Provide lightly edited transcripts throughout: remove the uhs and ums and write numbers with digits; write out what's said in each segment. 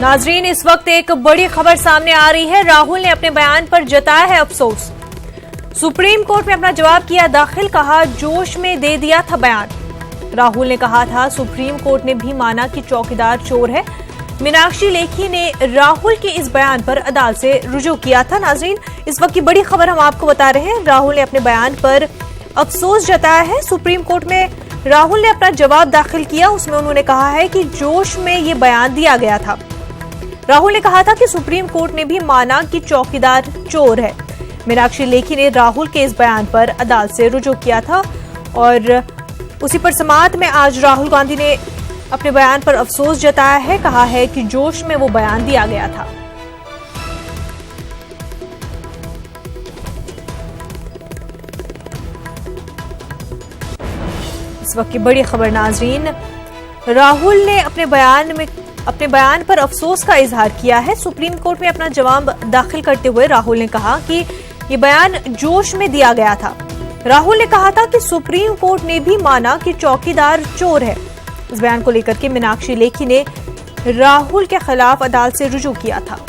नाजरीन, इस वक्त एक बड़ी खबर सामने आ रही है। राहुल ने अपने बयान पर जताया है अफसोस। सुप्रीम कोर्ट में अपना जवाब किया दाखिल, कहा जोश में दे दिया था बयान। राहुल ने कहा था सुप्रीम कोर्ट ने भी माना कि चौकीदार चोर है। मीनाक्षी लेखी ने राहुल के इस बयान पर अदालत से रुजू किया था। नाजरीन, इस वक्त की बड़ी खबर हम आपको बता रहे हैं। राहुल ने अपने बयान पर अफसोस जताया है। सुप्रीम कोर्ट में राहुल ने अपना जवाब दाखिल किया, उसमें उन्होंने कहा है कि जोश में ये बयान दिया गया था। राहुल ने कहा था कि सुप्रीम कोर्ट ने भी माना कि चौकीदार चोर है। मीनाक्षी लेखी ने राहुल के इस बयान पर अदालत से रुजू किया था और उसी पर समाअत में आज राहुल गांधी ने अपने बयान पर अफसोस जताया है। कहा है कि जोश में वो बयान दिया गया था। इस वक्त की बड़ी खबर नाजरीन, राहुल ने अपने बयान पर अफसोस का इजहार किया है। सुप्रीम कोर्ट में अपना जवाब दाखिल करते हुए राहुल ने कहा कि ये बयान जोश में दिया गया था। राहुल ने कहा था कि सुप्रीम कोर्ट ने भी माना कि चौकीदार चोर है। इस बयान को लेकर के मीनाक्षी लेखी ने राहुल के खिलाफ अदालत से रुजू किया था।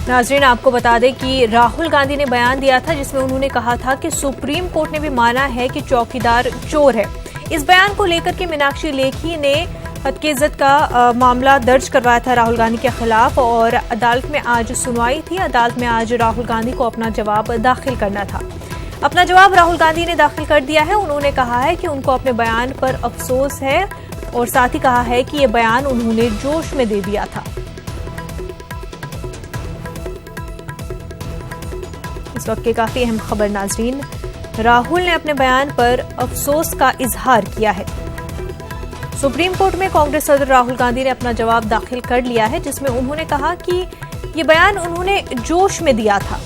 नाजरीन, आपको बता दें कि राहुल गांधी ने बयान दिया था जिसमें उन्होंने कहा था कि सुप्रीम कोर्ट ने भी माना है कि चौकीदार चोर है। इस बयान को लेकर के मीनाक्षी लेखी ने हत्या इज्जत का मामला दर्ज करवाया था राहुल गांधी के खिलाफ और अदालत में आज सुनवाई थी। अदालत में आज राहुल गांधी को अपना जवाब दाखिल करना था। अपना जवाब राहुल गांधी ने दाखिल कर दिया है। उन्होंने कहा है कि उनको अपने बयान पर अफसोस है और साथ ही कहा है कि ये बयान उन्होंने जोश में दे दिया था। इस वक्त की काफी अहम खबर नाजरीन, राहुल ने अपने बयान पर अफसोस का इजहार किया है। सुप्रीम कोर्ट में कांग्रेस सदर राहुल गांधी ने अपना जवाब दाखिल कर लिया है जिसमें उन्होंने कहा कि ये बयान उन्होंने जोश में दिया था।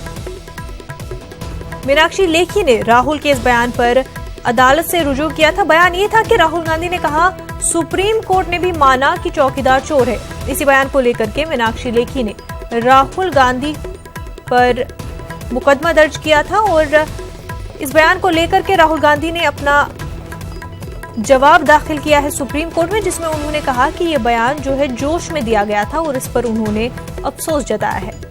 मीनाक्षी लेखी ने राहुल के इस बयान पर अदालत से रुजू किया था। बयान ये था कि राहुल गांधी ने कहा सुप्रीम कोर्ट ने भी माना कि चौकीदार चोर है। इसी बयान को लेकर के मीनाक्षी लेखी ने राहुल गांधी पर मुकदमा दर्ज किया था और इस बयान को लेकर के राहुल गांधी ने अपना जवाब दाखिल किया है सुप्रीम कोर्ट में, जिसमें उन्होंने कहा कि ये बयान जो है जोश में दिया गया था और इस पर उन्होंने अफसोस जताया है।